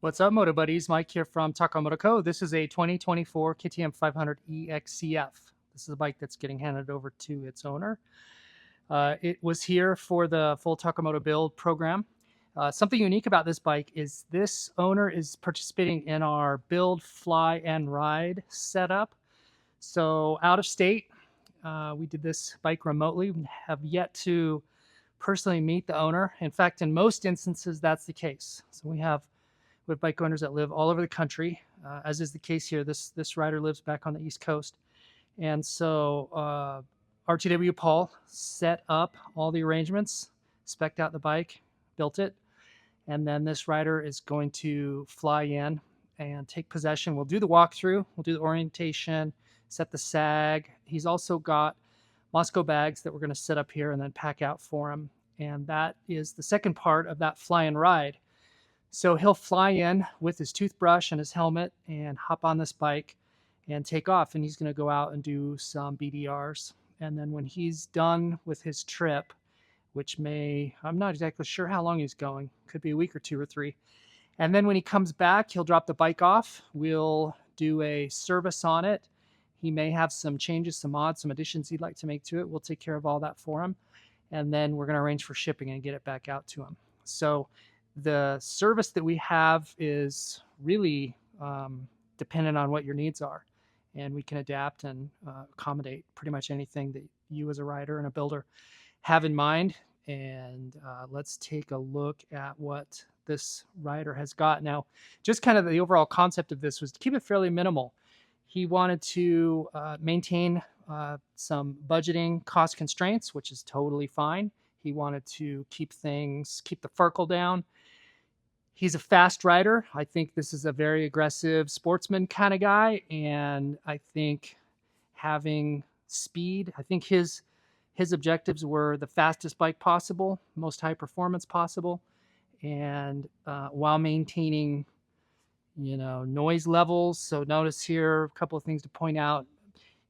What's up, Moto Buddies? Mike here from Tacobout. This is a 2024 KTM 500 EXC-F. This is a bike that's getting handed over to its owner. It was here for the full Tacomoto build program. Something unique about this bike is this owner is participating in our build, fly, and ride setup. So out of state, we did this bike remotely. We have yet to personally meet the owner. In fact, in most instances, that's the case. So we have bike owners that live all over the country, as is the case here. This rider lives back on the East Coast. And so RTW Paul set up all the arrangements, spec'd out the bike, built it, and then this rider is going to fly in and take possession. We'll do the walkthrough, we'll do the orientation, set the sag. He's also got Moscow bags that we're going to set up here and then pack out for him. And that is the second part of that fly and ride. So he'll fly in with his toothbrush and his helmet and hop on this bike and take off. And he's going to go out and do some BDRs. And then when he's done with his trip, which I'm not exactly sure how long he's going, could be a week or two or three. And then when he comes back, he'll drop the bike off. We'll do a service on it. He may have some changes, some mods, some additions he'd like to make to it. We'll take care of all that for him. And then we're going to arrange for shipping and get it back out to him. So the service that we have is really dependent on what your needs are, and we can adapt and accommodate pretty much anything that you as a rider and a builder have in mind. And let's take a look at what this rider has got. Now, just kind of the overall concept of this was to keep it fairly minimal. He wanted to maintain some budgeting cost constraints, which is totally fine. He wanted to keep the farkle down. He's a fast rider. I think this is a very aggressive sportsman kind of guy, and I think having speed, I think his objectives were the fastest bike possible, most high performance possible, and while maintaining, noise levels. So notice here a couple of things to point out.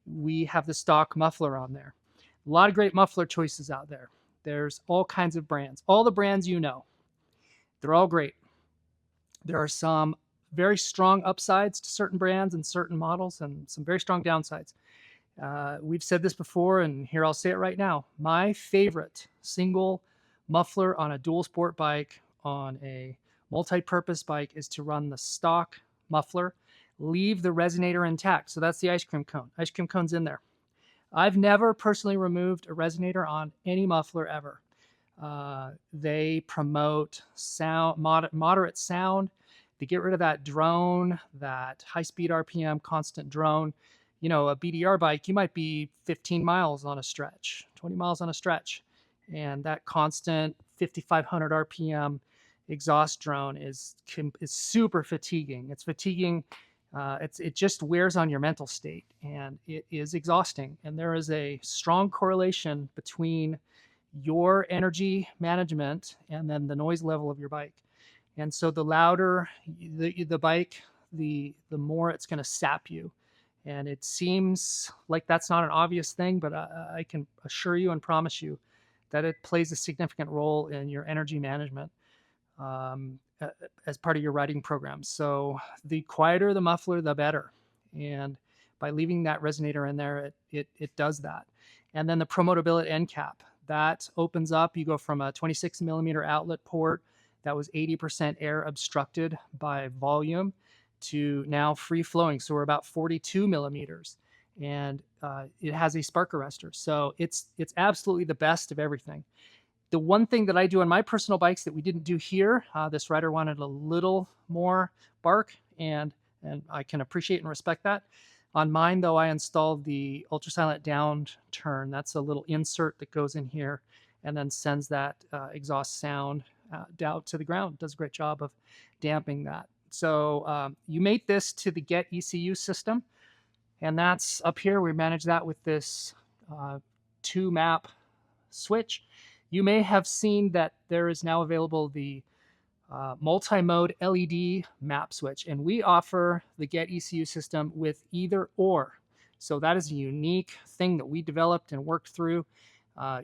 We have the stock muffler on there. A lot of great muffler choices out there. There's all kinds of brands. All the brands they're all great. There are some very strong upsides to certain brands and certain models and some very strong downsides. We've said this before, and here I'll say it right now. My favorite single muffler on a dual sport bike, on a multi-purpose bike, is to run the stock muffler, leave the resonator intact. So that's the ice cream cone. Ice cream cone's in there. I've never personally removed a resonator on any muffler ever. They promote sound, moderate sound. They get rid of that drone, that high-speed RPM, constant drone. A BDR bike, you might be 15 miles on a stretch, 20 miles on a stretch, and that constant 5,500 RPM exhaust drone is super fatiguing. It's fatiguing. It just wears on your mental state, and it is exhausting. And there is a strong correlation between your energy management and then the noise level of your bike. And so the louder the bike, the more it's going to sap you. And it seems like that's not an obvious thing, but I can assure you and promise you that it plays a significant role in your energy management as part of your riding program. So the quieter the muffler, the better. And by leaving that resonator in there, it does that. And then the promotability end cap, that opens up. You go from a 26 millimeter outlet port that was 80% air obstructed by volume to now free flowing. So we're about 42 millimeters, and it has a spark arrestor. So it's absolutely the best of everything. The one thing that I do on my personal bikes that we didn't do here, this rider wanted a little more bark, and I can appreciate and respect that. On mine, though, I installed the ultra-silent down turn. That's a little insert that goes in here and then sends that exhaust sound down to the ground. Does a great job of damping that. So you mate this to the Get ECU system, and that's up here. We manage that with this 2-map switch. You may have seen that there is now available the multi-mode LED map switch, and we offer the Get ECU system with either or. So that is a unique thing that we developed and worked through.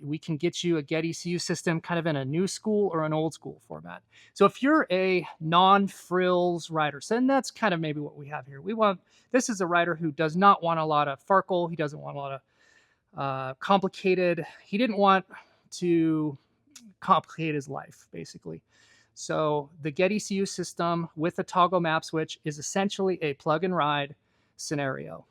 We can get you a Get ECU system kind of in a new school or an old school format. So if you're a non-frills rider, so then that's kind of maybe what we have here. This is a rider who does not want a lot of farkle. He doesn't want a lot of complicated. He didn't want to complicate his life, basically. So the Get ECU system with a toggle map switch is essentially a plug and ride scenario.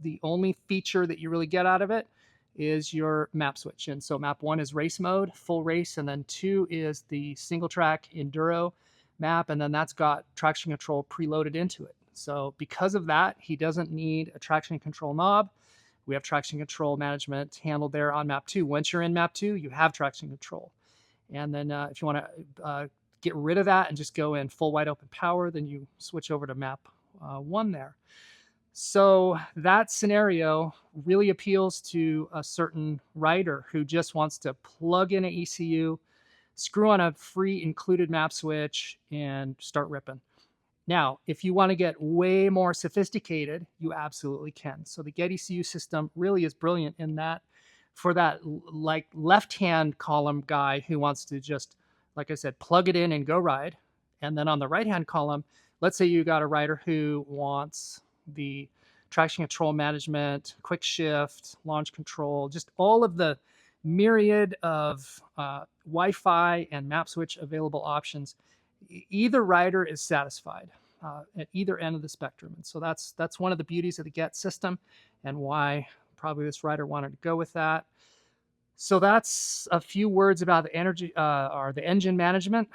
The only feature that you really get out of it is your map switch. And so map 1 is race mode, full race, and then 2 is the single track enduro map, and then that's got traction control preloaded into it. So because of that, he doesn't need a traction control knob. We have traction control management handled there on map 2. Once you're in map 2, you have traction control. And then if you want to get rid of that and just go in full wide open power, then you switch over to map 1 there. So that scenario really appeals to a certain rider who just wants to plug in an ECU, screw on a free included map switch, and start ripping. Now, if you want to get way more sophisticated, you absolutely can. So the Get ECU system really is brilliant in that for that like left-hand column guy who wants to just, like I said, plug it in and go ride. And then on the right-hand column, let's say you got a rider who wants the traction control management, quick shift, launch control, just all of the myriad of Wi-Fi and map switch available options. Either rider is satisfied at either end of the spectrum. And so that's one of the beauties of the Get system and why probably this rider wanted to go with that. So that's a few words about the energy or the engine management.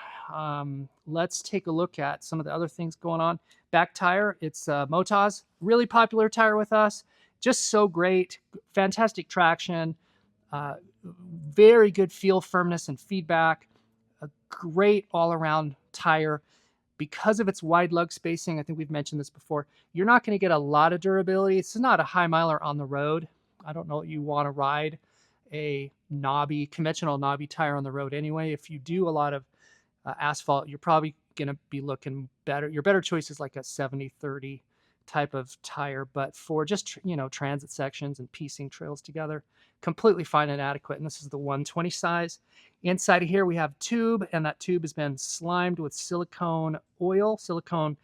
Let's take a look at some of the other things going on. Back tire, it's Moto's, really popular tire with us. Just so great, fantastic traction, very good feel, firmness, and feedback. A great all-around tire. Because of its wide lug spacing, I think we've mentioned this before, you're not going to get a lot of durability. It's not a high miler on the road. I don't know that you want to ride a conventional knobby tire on the road anyway. If you do a lot of asphalt, you're probably going to be looking better. Your better choice is like a 70-30 type of tire, but for just, transit sections and piecing trails together, completely fine and adequate. And this is the 120 size. Inside of here, we have tube, and that tube has been slimed with silicone oil, silicone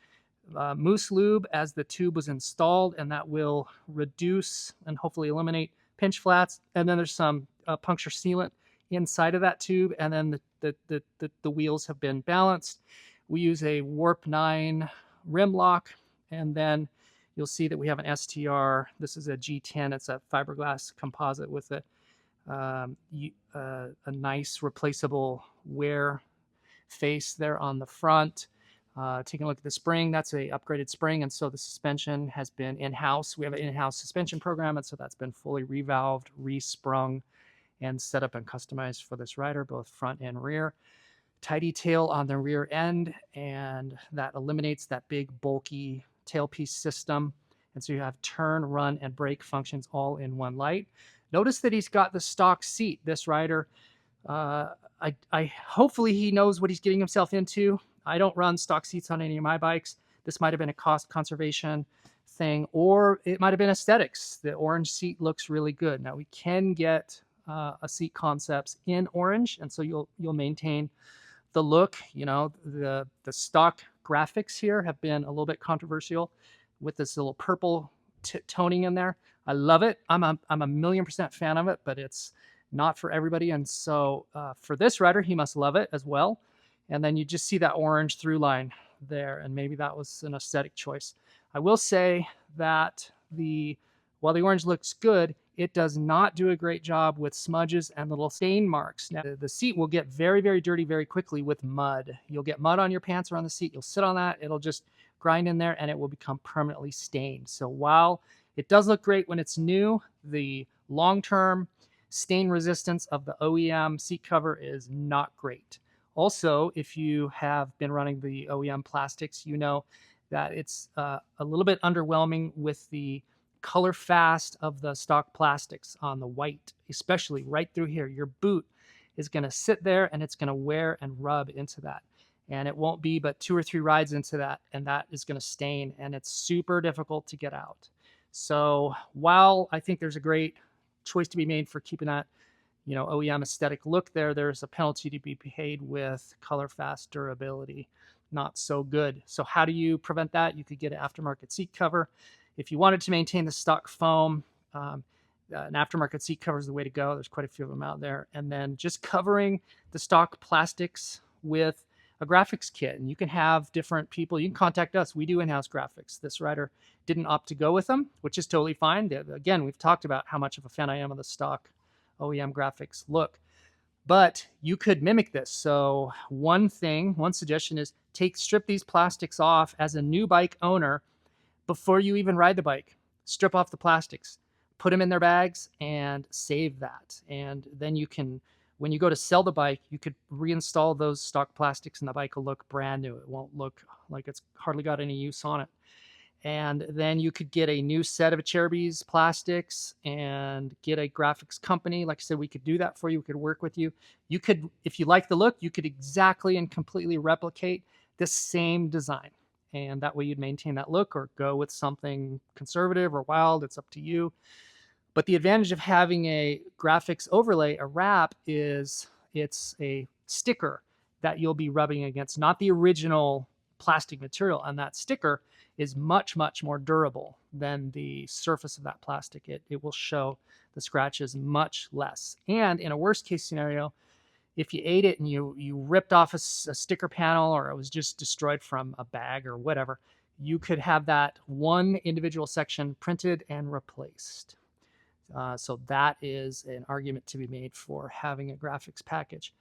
mousse lube as the tube was installed, and that will reduce and hopefully eliminate pinch flats. And then there's some puncture sealant inside of that tube, and then the wheels have been balanced. We use a Warp 9 rim lock, and then you'll see that we have an STR. This is a G10. It's a fiberglass composite with a nice replaceable wear face there on the front. Taking a look at the spring, that's a upgraded spring, and so the suspension has been in-house. We have an in-house suspension program, and so that's been fully revalved, resprung, and set up and customized for this rider, both front and rear. Tidy tail on the rear end, and that eliminates that big bulky tailpiece system. And so you have turn, run, and brake functions all in one light. Notice that he's got the stock seat. This rider, hopefully he knows what he's getting himself into. I don't run stock seats on any of my bikes. This might have been a cost conservation thing, or it might have been aesthetics. The orange seat looks really good. Now we can get a seat concepts in orange, and so you'll maintain the look. The stock graphics here have been a little bit controversial with this little purple toning in there. I love it. I'm a 1,000,000% fan of it, but it's not for everybody. And so for this rider, he must love it as well. And then you just see that orange through line there, and maybe that was an aesthetic choice. I will say that while the orange looks good, it does not do a great job with smudges and little stain marks. Now, the seat will get very, very dirty very quickly with mud. You'll get mud on your pants or on the seat. You'll sit on that. It'll just grind in there, and it will become permanently stained. So while it does look great when it's new, the long-term stain resistance of the OEM seat cover is not great. Also, if you have been running the OEM plastics, you know that it's a little bit underwhelming with the color fast of the stock plastics on the white, especially right through here. Your boot is going to sit there and it's going to wear and rub into that. And it won't be but 2 or 3 rides into that, and that is going to stain, and it's super difficult to get out. So while I think there's a great choice to be made for keeping that, you know, OEM aesthetic look there. There's a penalty to be paid with color fast durability. Not so good. So how do you prevent that? You could get an aftermarket seat cover. If you wanted to maintain the stock foam, an aftermarket seat cover is the way to go. There's quite a few of them out there. And then just covering the stock plastics with a graphics kit. And you can have different people. You can contact us. We do in-house graphics. This rider didn't opt to go with them, which is totally fine. Again, we've talked about how much of a fan I am of the stock OEM graphics look. But you could mimic this. So one suggestion is strip these plastics off as a new bike owner before you even ride the bike. Strip off the plastics, put them in their bags, and save that. And then you can, when you go to sell the bike, you could reinstall those stock plastics and the bike will look brand new. It won't look like it's hardly got any use on it. And then you could get a new set of Acerbis plastics and get a graphics company. Like I said, we could do that for you. We could work with you. You could, if you like the look, you could exactly and completely replicate the same design. And that way you'd maintain that look or go with something conservative or wild. It's up to you. But the advantage of having a graphics overlay, a wrap, is it's a sticker that you'll be rubbing against, not the original plastic material. And that sticker is much, much more durable than the surface of that plastic. It will show the scratches much less. And in a worst case scenario, if you ate it and you ripped off a sticker panel or it was just destroyed from a bag or whatever, you could have that one individual section printed and replaced. So that is an argument to be made for having a graphics package.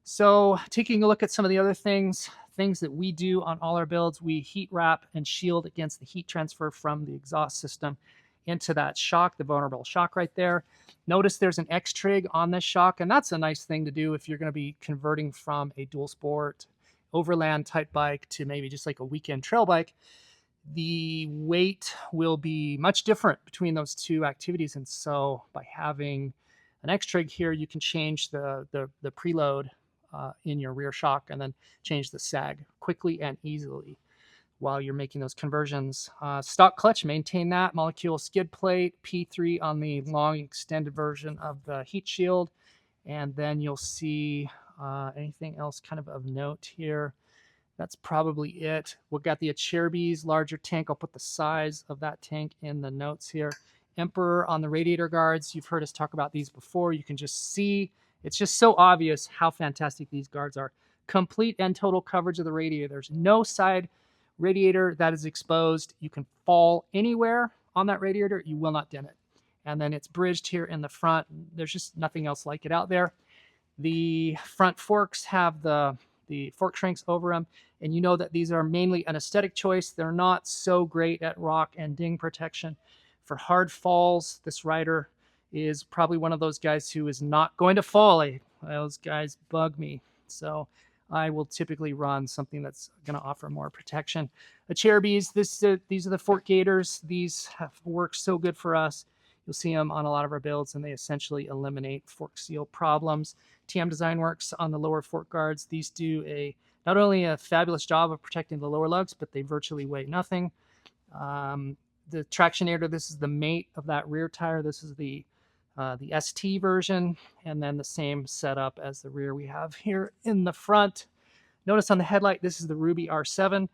So taking a look at some of the other things that we do on all our builds, we heat wrap and shield against the heat transfer from the exhaust system into that shock, the vulnerable shock right there. Notice there's an X-trig on this shock, and that's a nice thing to do if you're going to be converting from a dual sport overland type bike to maybe just like a weekend trail bike. The weight will be much different between those two activities, and so by having an X-trig here, you can change the preload in your rear shock and then change the sag quickly and easily while you're making those conversions. Stock clutch, maintain that. Molecule skid plate, P3 on the long extended version of the heat shield. And then you'll see anything else kind of note here. That's probably it. We've got the Acerbis larger tank. I'll put the size of that tank in the notes here. Emperor on the radiator guards. You've heard us talk about these before. You can just see, it's just so obvious how fantastic these guards are. Complete and total coverage of the radiator. There's no side radiator that is exposed. You can fall anywhere on that radiator. You will not dent it. And then it's bridged here in the front. There's just nothing else like it out there. The front forks have the fork shanks over them. And you know that these are mainly an aesthetic choice. They're not so great at rock and ding protection. For hard falls, this rider is probably one of those guys who is not going to fall. Those guys bug me. So I will typically run something that's going to offer more protection. Acerbis, these are the fork gaiters. These have worked so good for us. You'll see them on a lot of our builds, and they essentially eliminate fork seal problems. TM Design Works on the lower fork guards. These do not only a fabulous job of protecting the lower lugs, but they virtually weigh nothing. The Tractionator, this is the mate of that rear tire. This is the ST version, and then the same setup as the rear we have here in the front. Notice on the headlight, this is the Ruby R7.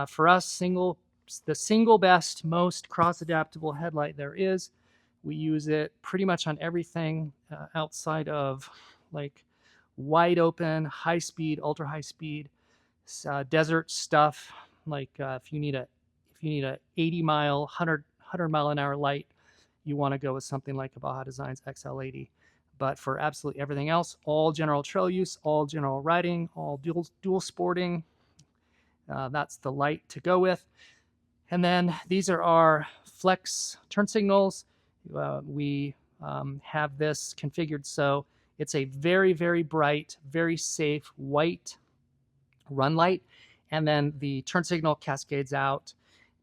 For us, the single best, most cross-adaptable headlight there is. We use it pretty much on everything outside of like wide open, high speed, ultra high speed, desert stuff. Like if you need a 80-mile, 100-mile-an-hour light, you want to go with something like a Baja Designs XL80. But for absolutely everything else, all general trail use, all general riding, all dual sporting, that's the light to go with. And then these are our flex turn signals. We have this configured so it's a very, very bright, very safe white run light, and then the turn signal cascades out.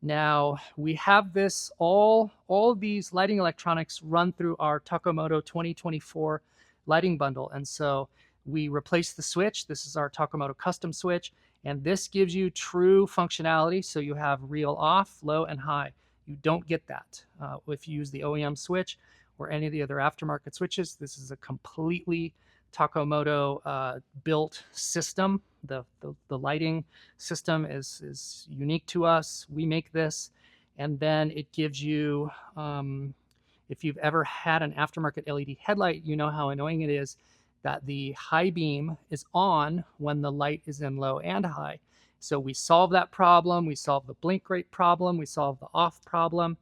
Now we have this, all these lighting electronics run through our Tacomoto 2024 lighting bundle. And so we replace the switch. This is our Tacomoto custom switch, and this gives you true functionality. So you have real off, low, and high. You don't get that if you use the OEM switch. or any of the other aftermarket switches. This is a completely Tacomoto built system. The lighting system is unique to us. We make this, and then it gives you, if you've ever had an aftermarket LED headlight, you know how annoying it is that the high beam is on when the light is in low and high. So we solve that problem. We solve the blink rate problem. We solve the off problem.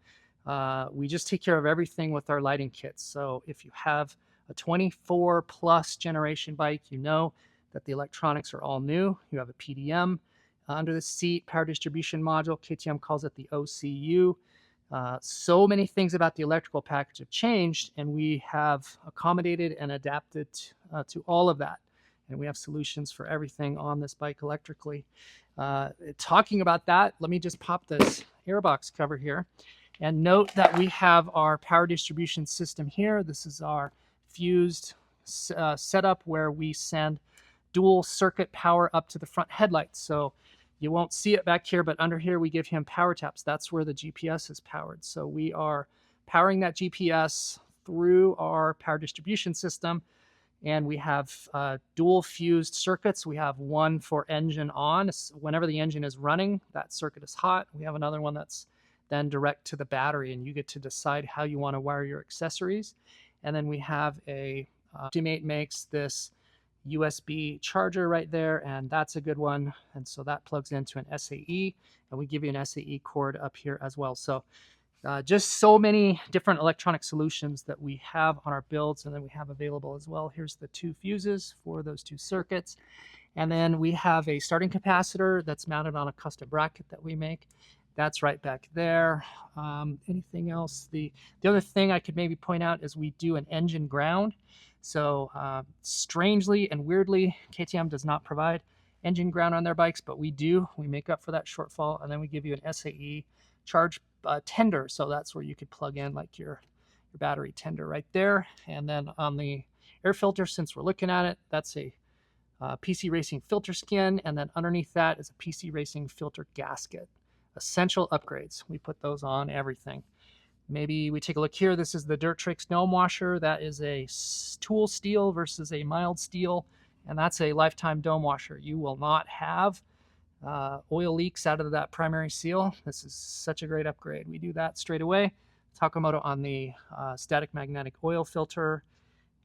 We just take care of everything with our lighting kits. So if you have a 24 plus generation bike, you know that the electronics are all new. You have a PDM under the seat, power distribution module. KTM calls it the OCU. So many things about the electrical package have changed, and we have accommodated and adapted to all of that. And we have solutions for everything on this bike electrically. Talking about that, let me just pop this airbox cover here and note that we have our power distribution system here. This is our fused setup where we send dual circuit power up to the front headlights. So you won't see it back here, but under here we give him power taps. That's where the GPS is powered. So we are powering that GPS through our power distribution system, and we have dual fused circuits. We have one for engine on. Whenever the engine is running, that circuit is hot. We have another one that's then direct to the battery, and you get to decide how you want to wire your accessories. And then we have a Optimate makes this USB charger right there, and that's a good one. And so that plugs into an SAE, and we give you an SAE cord up here as well. So just so many different electronic solutions that we have on our builds, and then we have available as well. Here's the two fuses for those two circuits. And then we have a starting capacitor that's mounted on a custom bracket that we make. That's right back there. Anything else? The other thing I could maybe point out is we do an engine ground. So strangely and weirdly, KTM does not provide engine ground on their bikes, but we do. We make up for that shortfall, and then we give you an SAE charge tender. So that's where you could plug in like your battery tender right there. And then on the air filter, since we're looking at it, that's a PC Racing filter skin, and then underneath that is a PC Racing filter gasket. Essential upgrades. We put those on everything. Maybe we take a look here. This is the Dirt Tricks dome washer. That is a tool steel versus a mild steel, and that's a lifetime dome washer. You will not have oil leaks out of that primary seal. This is such a great upgrade. We do that straight away. Tacomoto on the static magnetic oil filter.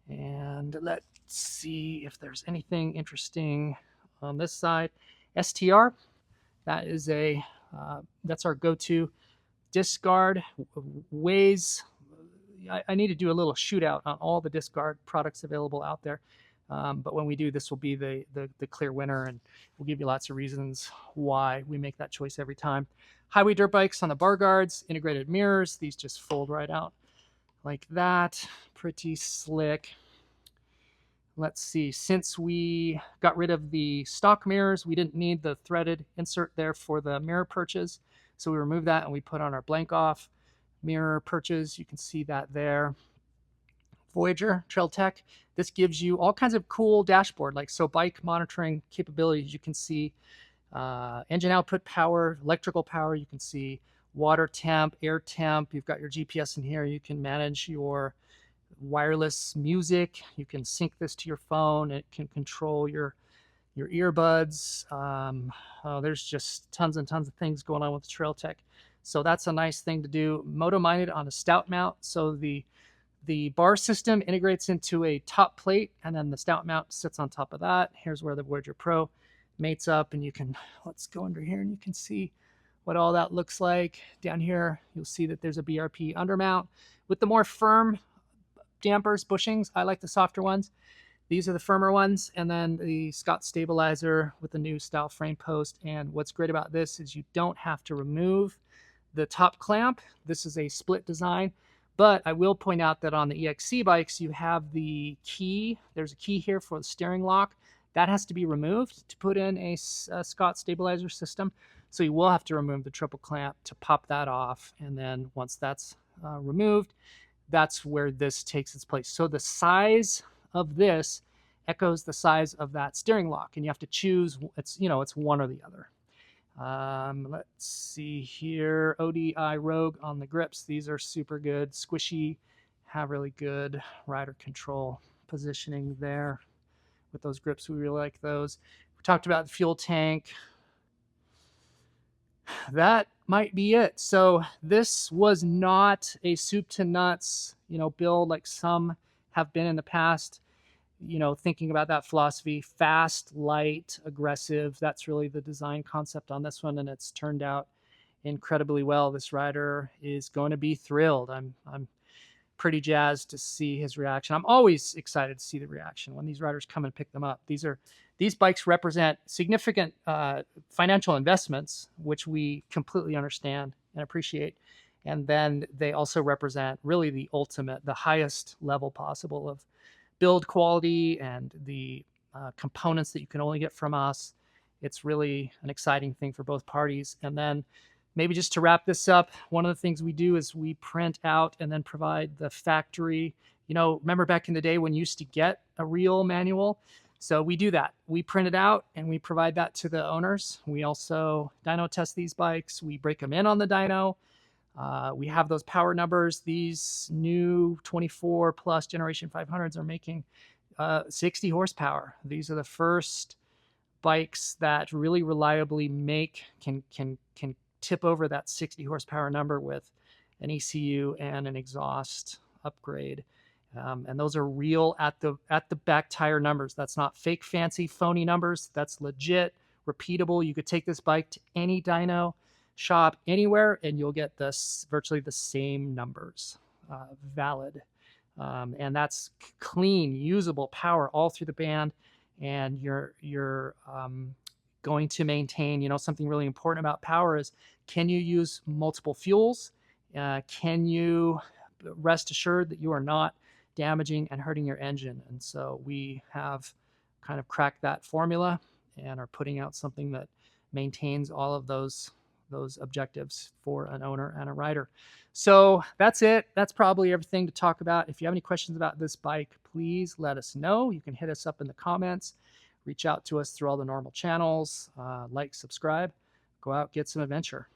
And let's see if there's anything interesting on this side. STR, that is a that's our go-to disc guard. Weighs, I need to do a little shootout on all the disc guard products available out there. But when we do, this will be the clear winner, and we'll give you lots of reasons why we make that choice every time. Highway dirt bikes on the bar guards, integrated mirrors. These just fold right out like that. Pretty slick. Let's see, since we got rid of the stock mirrors, we didn't need the threaded insert there for the mirror perches. So we removed that and we put on our blank off mirror perches. You can see that there. Voyager Trail Tech, this gives you all kinds of cool dashboard, like so bike monitoring capabilities. You can see engine output power, electrical power. You can see water temp, air temp. You've got your GPS in here. You can manage your wireless music. You can sync this to your phone. It can control your earbuds. There's just tons and tons of things going on with Trail Tech. So that's a nice thing to do. Moto mounted on a stout mount. So the bar system integrates into a top plate, and then the stout mount sits on top of that. Here's where the Voyager Pro mates up, and you can, let's go under here and you can see what all that looks like. Down here, you'll see that there's a BRP undermount with the more firm dampers, bushings. I like the softer ones. These are the firmer ones, and then the Scott stabilizer with the new style frame post. And what's great about this is you don't have to remove the top clamp. This is a split design, but I will point out that on the EXC bikes, you have the key. There's a key here for the steering lock. That has to be removed to put in a Scott stabilizer system. So you will have to remove the triple clamp to pop that off. And then once that's removed, that's where this takes its place. So the size of this echoes the size of that steering lock, and you have to choose. It's one or the other. Let's see here. ODI Rogue on the grips. These are super good, squishy, have really good rider control positioning there with those grips. We really like those. We talked about the fuel tank. That might be it. So this was not a soup to nuts, build like some have been in the past. Thinking about that philosophy, fast, light, aggressive. That's really the design concept on this one, and it's turned out incredibly well. This rider is going to be thrilled. I'm pretty jazzed to see his reaction. I'm always excited to see the reaction when these riders come and pick them up. These bikes represent significant financial investments, which we completely understand and appreciate. And then they also represent really the ultimate, the highest level possible of build quality and the components that you can only get from us. It's really an exciting thing for both parties. And then maybe just to wrap this up, one of the things we do is we print out and then provide the factory. Remember back in the day when you used to get a real manual? So we do that. We print it out and we provide that to the owners. We also dyno test these bikes. We break them in on the dyno. We have those power numbers. These new 24 plus Generation 500s are making 60 horsepower. These are the first bikes that really reliably can tip over that 60 horsepower number with an ECU and an exhaust upgrade. And those are real at the back tire numbers. That's not fake, fancy, phony numbers. That's legit, repeatable. You could take this bike to any dyno shop anywhere and you'll get virtually the same numbers, valid. And that's clean, usable power all through the band. And you're going to maintain, something really important about power is, can you use multiple fuels? Can you rest assured that you are not damaging and hurting your engine? And so we have kind of cracked that formula and are putting out something that maintains all of those objectives for an owner and a rider. So that's it. That's probably everything to talk about. If you have any questions about this bike, please let us know. You can hit us up in the comments, reach out to us through all the normal channels, like, subscribe, go out, get some adventure.